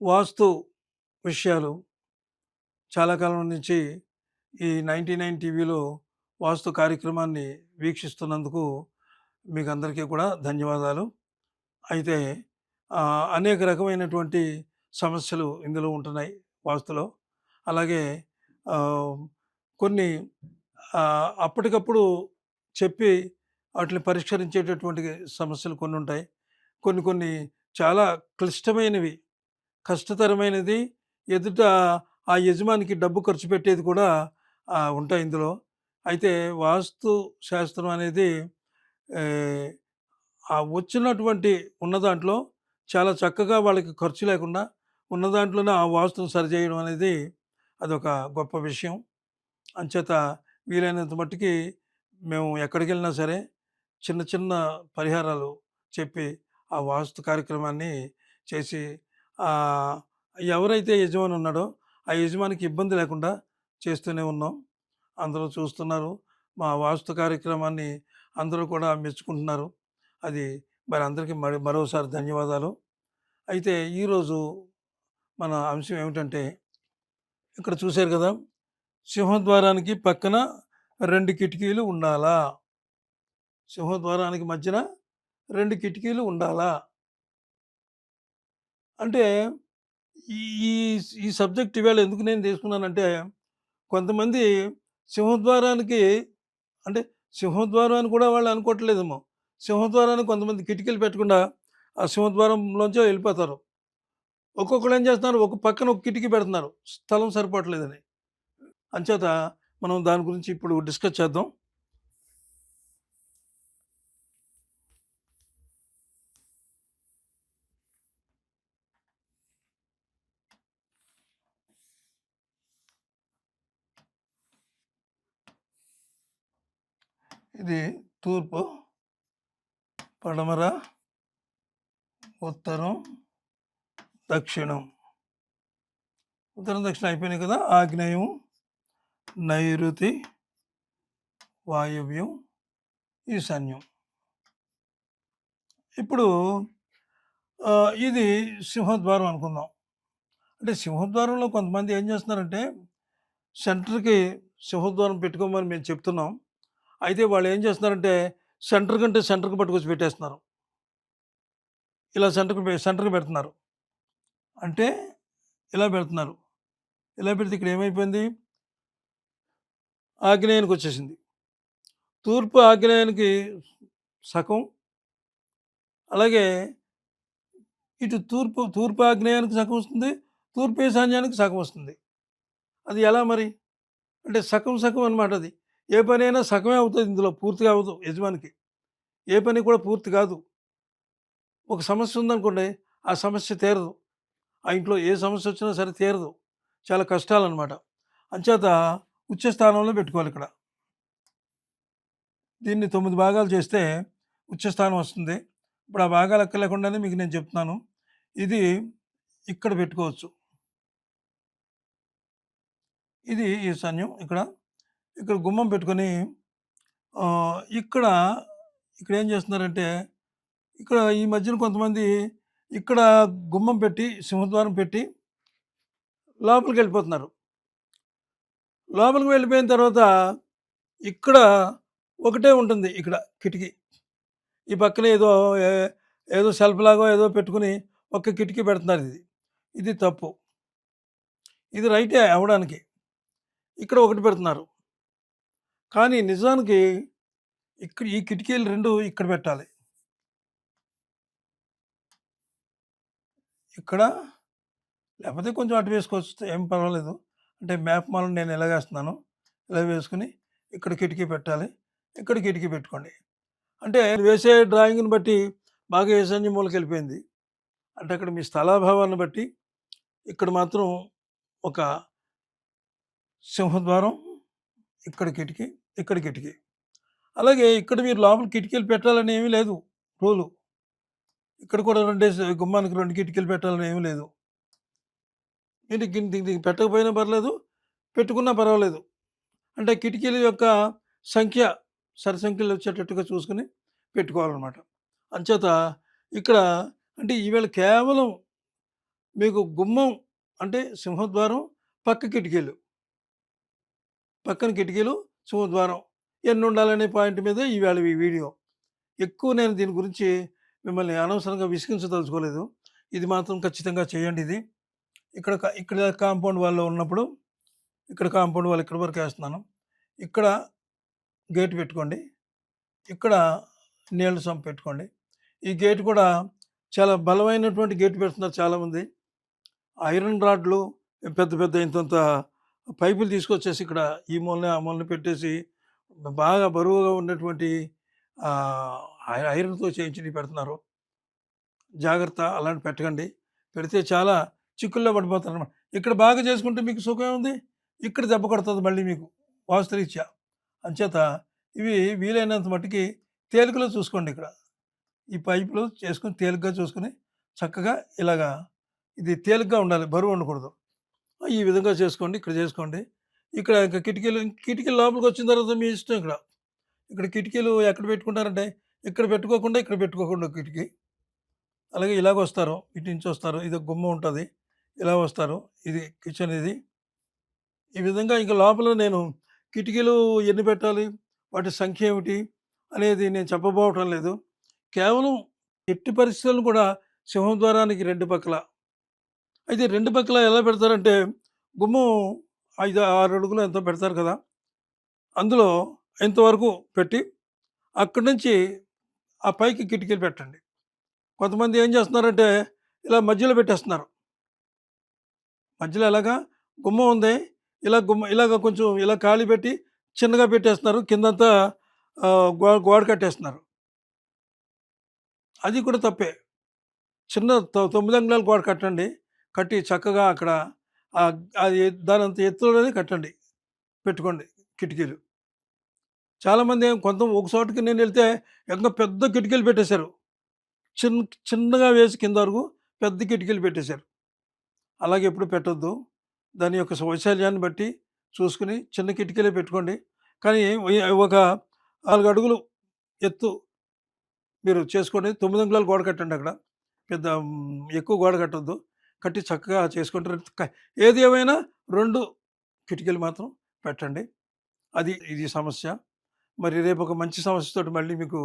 వాస్తు విషయాలు చాలా కాలం నుంచి ఈ 99 టీవీలో వాస్తు కార్యక్రమాన్ని వీక్షిస్తున్నందుకు మీకు అందరికీ కూడా ధన్యవాదాలు. అయితే అనేక రకమైనటువంటి సమస్యలు ఇందులో ఉంటున్నాయి వాస్తులో. అలాగే ఆహ్, కొన్ని అప్పటికప్పుడు చెప్పి వాటిని పరిష్కరించేటటువంటి సమస్యలు కొన్ని ఉంటాయి. కొన్ని కొన్ని చాలా క్లిష్టమైనవి, కష్టతరమైనది, ఎదుట ఆ యజమానికి డబ్బు ఖర్చు పెట్టేది కూడా ఉంటాయి ఇందులో. అయితే వాస్తు శాస్త్రం అనేది ఆహ్, ఆ వచ్చినటువంటి ఉన్న దాంట్లో చాలా చక్కగా వాళ్ళకి ఖర్చు లేకుండా ఉన్న దాంట్లోనే ఆ వాస్తుని సరిచేయడం అనేది అదొక గొప్ప విషయం. అంచేత వీలైనంత మట్టుకి మేము ఎక్కడికెళ్ళినా సరే చిన్న చిన్న పరిహారాలు చెప్పి ఆ వాస్తు కార్యక్రమాన్ని చేసి ఆహ్, ఎవరైతే యజమాని ఉన్నాడో ఆ యజమానికి ఇబ్బంది లేకుండా చేస్తూనే ఉన్నాం. అందరూ చూస్తున్నారు. మా వాస్తు కార్యక్రమాన్ని అందరూ కూడా మెచ్చుకుంటున్నారు. అది మరి అందరికీ మరోసారి ధన్యవాదాలు. అయితే ఈరోజు మన అంశం ఏమిటంటే, ఇక్కడ చూశారు కదా! సింహద్వారానికి పక్కన 2 కిటికీలు ఉండాలా? సింహద్వారానికి మధ్యన 2 కిటికీలు ఉండాలా? అంటే ఈ ఈ ఈ సబ్జెక్ట్ ఇవాళ ఎందుకు నేను తీసుకున్నానంటే, కొంతమంది సింహద్వారానికి అంటే సింహద్వారం అని కూడా వాళ్ళు అనుకోవట్లేదేమో. సింహద్వారానికి కొంతమంది కిటికీలు పెట్టకుండా ఆ సింహద్వారంలోంచే వెళ్ళిపోతారు. ఒక్కొక్కళ్ళు ఏం చేస్తున్నారు, ఒక పక్కన ఒక కిటికీ పెడుతున్నారు. స్థలం సరిపోవట్లేదని. అంచేత మనం దాని గురించి ఇప్పుడు డిస్కస్ చేద్దాం. ఇది తూర్పు, పడమర, ఉత్తరం, దక్షిణం. ఉత్తరం, దక్షిణం అయిపోయినాయి కదా! ఆగ్నేయం, నైరుతి, వాయువ్యం, ఈశాన్యం. ఇప్పుడు ఇది సింహద్వారం అనుకుందాం. అంటే సింహద్వారంలో కొంతమంది ఏం చేస్తున్నారంటే, సెంటర్‌కి సింహద్వారం పెట్టుకోమని మేము చెప్తున్నాం. అయితే వాళ్ళు ఏం చేస్తున్నారంటే, సెంటర్ కంటే సెంటర్‌కి పట్టుకొచ్చి పెట్టేస్తున్నారు. ఇలా సెంటర్‌కి పెడుతున్నారు. అంటే ఇలా పెడుతున్నారు. ఇలా పెడితే ఇక్కడ ఏమైపోయింది, ఆగ్నేయానికి వచ్చేసింది. తూర్పు ఆగ్నేయానికి సగం, అలాగే ఇటు తూర్పు ఆగ్నేయానికి సగం వస్తుంది, తూర్పు ఈశాన్యానికి సగం వస్తుంది. అది ఎలా మరి? అంటే సగం సగం అనమాట అది. ఏ పనైనా సగమే అవుతుంది, ఇందులో పూర్తిగా అవ్వదు యజమానికి. ఏ పని కూడా పూర్తి కాదు. ఒక సమస్య ఉందనుకోండి, ఆ సమస్య తీరదు. ఆ ఇంట్లో ఏ సమస్య వచ్చినా సరే తీరదు. చాలా కష్టాలనమాట. అంచేత ఉచ్చ స్థానంలో పెట్టుకోవాలి ఇక్కడ. దీన్ని 9 భాగాలు చేస్తే ఉచ్చస్థానం వస్తుంది. ఇప్పుడు ఆ భాగాలు ఎక్కలేకుండానే మీకు నేను చెప్తున్నాను. ఇది ఇక్కడ పెట్టుకోవచ్చు. ఇది ఈశాన్యం ఇక్కడ. ఇక్కడ గుమ్మం పెట్టుకొని ఇక్కడ ఇక్కడేం చేస్తున్నారంటే, ఇక్కడ ఈ మధ్యన కొంతమంది ఇక్కడ గుమ్మం పెట్టి, సింహద్వారం పెట్టి లోపలికెళ్ళిపోతున్నారు. లోపలికి వెళ్ళిపోయిన తర్వాత ఇక్కడ ఒకటే ఉంటుంది ఇక్కడ కిటికీ. ఈ పక్కన ఏదో షెల్ఫ్ లాగో ఏదో పెట్టుకొని ఒక కిటికీ పెడుతున్నారు ఇది. ఇది తప్పు. ఇది రైటే అవ్వడానికి. ఇక్కడ ఒకటి పెడుతున్నారు. కానీ నిజానికి ఇక్కడ ఈ కిటికీలు 2 ఇక్కడ పెట్టాలి. ఇక్కడ లేకపోతే కొంచెం అటు వేసుకోవచ్చు, ఏం పర్వాలేదు. అంటే మ్యాప్ మాలను నేను ఎలాగేస్తున్నానో ఇలా వేసుకొని ఇక్కడ కిటికీ పెట్టాలి. ఇక్కడ కిటికీ పెట్టుకోండి. అంటే వేసే డ్రాయింగ్‌ని బట్టి బాగా ఈశాన్య మూలకెళ్ళిపోయింది. అంటే అక్కడ మీ స్థలాభావాన్ని బట్టి ఇక్కడ మాత్రం ఒక సింహద్వారం, ఇక్కడ కిటికీ, ఇక్కడ కిటికీ. అలాగే ఇక్కడ మీరు లోపల కిటికీలు పెట్టాలని ఏమీ లేదు రూలు. ఇక్కడ కూడా గుమ్మానికి 2 కిటికీలు పెట్టాలని ఏమీ లేదు. మీరు దీనికి పెట్టకపోయినా పర్లేదు, పెట్టుకున్నా పర్వాలేదు. అంటే కిటికీల యొక్క సంఖ్య సరిసంఖ్యలో వచ్చేటట్టుగా చూసుకొని పెట్టుకోవాలన్నమాట. అంచేత ఇక్కడ అంటే ఈవేళ కేవలం మీకు గుమ్మం అంటే సింహద్వారం, పక్క కిటికీలు, పక్కన కిటికీలు, సింహద్వారం ఎన్నుండాలనే పాయింట్ మీద ఈవేళ ఈ వీడియో. ఎక్కువ నేను దీని గురించి మిమ్మల్ని అనవసరంగా విసిగించదలుచుకోలేదు. ఇది మాత్రం ఖచ్చితంగా చేయండి ఇది. ఇక్కడ కాంపౌండ్ వాల్‌లో ఉన్నప్పుడు, ఇక్కడ కాంపౌండ్ వాల్ ఇక్కడి వరకు ఏస్తున్నాను. ఇక్కడ గేట్ పెట్టుకోండి. ఇక్కడ నీళ్ళ సంప్ పెట్టుకోండి. ఈ గేట్ కూడా చాలా బలమైనటువంటి గేట్ పెడుతున్నారు చాలామంది. ఐరన్ రాడ్లు పెద్ద పెద్ద ఇంతంత పైపులు తీసుకొచ్చేసి ఇక్కడ ఈ మూలన, ఆ మూలన పెట్టేసి బాగా బరువుగా ఉన్నటువంటి ఐరన్‌తో చేయించినవి పెడుతున్నారు. జాగ్రత్త అలాంటివి పెట్టకండి. పెడితే చాలా చిక్కుల్లో పడిపోతారనమాట. ఇక్కడ బాగా చేసుకుంటే మీకు సుఖం ఏముంది? ఇక్కడ దెబ్బ కొడతది మళ్ళీ మీకు వాస్తురీత్యా. అంచేత ఇవి వీలైనంత మట్టుకి తేలికలో చూసుకోండి ఇక్కడ. ఈ పైపులు చేసుకొని తేలికగా చూసుకొని చక్కగా ఇలాగా ఇది తేలికగా ఉండాలి. బరువు ఉండకూడదు. ఈ విధంగా చేసుకోండి. ఇక్కడ చేసుకోండి. ఇక్కడ ఇంక కిటికీలు లోపలికొచ్చిన తర్వాత మీ ఇష్టం ఇక్కడ. ఇక్కడ కిటికీలు ఎక్కడ పెట్టుకుంటారంటే ఇక్కడ పెట్టుకోకుండా కిటికీ. అలాగే ఇలాగొస్తారు. ఇటు నుంచి వస్తారు. ఇది గుమ్మం ఉంటది. ఇలా వస్తారు. ఇది కిచెన్ ఇది. ఈ విధంగా ఇంక లోపల నేను కిటికీలు ఎన్ని పెట్టాలి? వాటి సంఖ్య ఏమిటి? అనేది నేను చెప్పబోవటం లేదు. కేవలం ఎట్టి పరిస్థితులను కూడా సింహద్వారానికి 2 పక్కల. అయితే 2 పక్కల ఎలా పెడతారంటే గుమ్మం 5, 6 అడుగులో ఎంతో పెడతారు కదా! అందులో ఇంతవరకు పెట్టి అక్కడి నుంచి ఆ పైకి కిటికీలు పెట్టండి. కొంతమంది ఏం చేస్తున్నారంటే ఇలా మధ్యలో పెట్టేస్తున్నారు. మధ్యలో ఎలాగా గుమ్మం ఉంది. ఇలాగ కొంచెం ఇలా ఖాళీ పెట్టి చిన్నగా పెట్టేస్తున్నారు. కిందంతా గోడ కట్టేస్తున్నారు. అది కూడా తప్పే. చిన్న 9 అంగుళాల గోడ కట్టండి. కట్టి చక్కగా అక్కడ అది దానంత ఎత్తులోనే కట్టండి. పెట్టుకోండి కిటికీలు. చాలామంది ఒక చోటకి నేను వెళ్తే ఇంకా పెద్ద కిటికీలు పెట్టేశారు. చిన్నగా వేసి కింద వరకు పెద్ద కిటికీలు పెట్టేశారు. అలాగే ఎప్పుడు పెట్టొద్దు. దాని యొక్క వైశాల్యాన్ని బట్టి చూసుకుని చిన్న కిటికీలే పెట్టుకోండి. కానీ ఒక 4 అడుగులు ఎత్తు మీరు చేసుకోండి. 9 అంగుళాల గోడ కట్టండి అక్కడ. పెద్ద ఎక్కువ గోడ కట్టొద్దు. కట్టి చక్కగా చేసుకుంటారు. ఏది ఏమైనా 2 కిటికీలు మాత్రం పెట్టండి. ఇది సమస్య. మరి రేపు ఒక మంచి సమస్యతోటి మళ్ళీ మీకు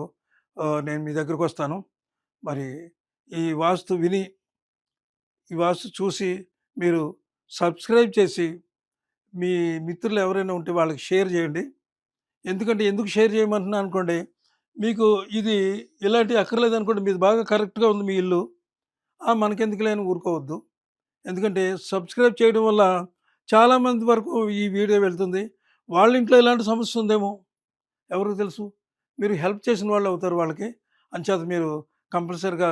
నేను మీ దగ్గరకొస్తాను. మరి ఈ వాస్తు విని, ఈ వాస్తు చూసి మీరు సబ్స్క్రైబ్ చేసి మీ మిత్రులు ఎవరైనా ఉంటే వాళ్ళకి షేర్ చేయండి. ఎందుకు షేర్ చేయమంటున్నా అనుకోండి, మీకు ఇది ఇలాంటివి అక్కర్లేదనుకోండి, మీది బాగా కరెక్ట్‌గా ఉంది మీ ఇల్లు. మనకెందుకులే అని ఊరుకోవద్దు. ఎందుకంటే సబ్స్క్రైబ్ చేయడం వల్ల చాలామంది వరకు ఈ వీడియో వెళ్తుంది. వాళ్ళ ఇంట్లో ఇలాంటి సమస్య ఉందేమో ఎవరికి తెలుసు? మీరు హెల్ప్ చేసిన వాళ్ళు అవుతారు వాళ్ళకి. అంచేత మీరు కంపల్సరీగా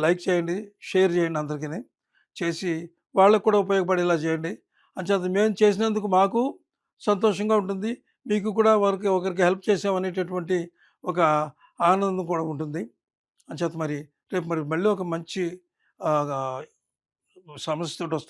లైక్ చేయండి, షేర్ చేయండి అందరికిని. చేసి వాళ్ళకి కూడా ఉపయోగపడేలా చేయండి. అంచేత మేము చేసినందుకు మాకు సంతోషంగా ఉంటుంది. మీకు కూడా ఒకరికి హెల్ప్ చేసామనేటటువంటి ఒక ఆనందం కూడా ఉంటుంది. అంచేత రేపు మళ్ళీ ఒక మంచి సమస్యతోటి వస్తాను.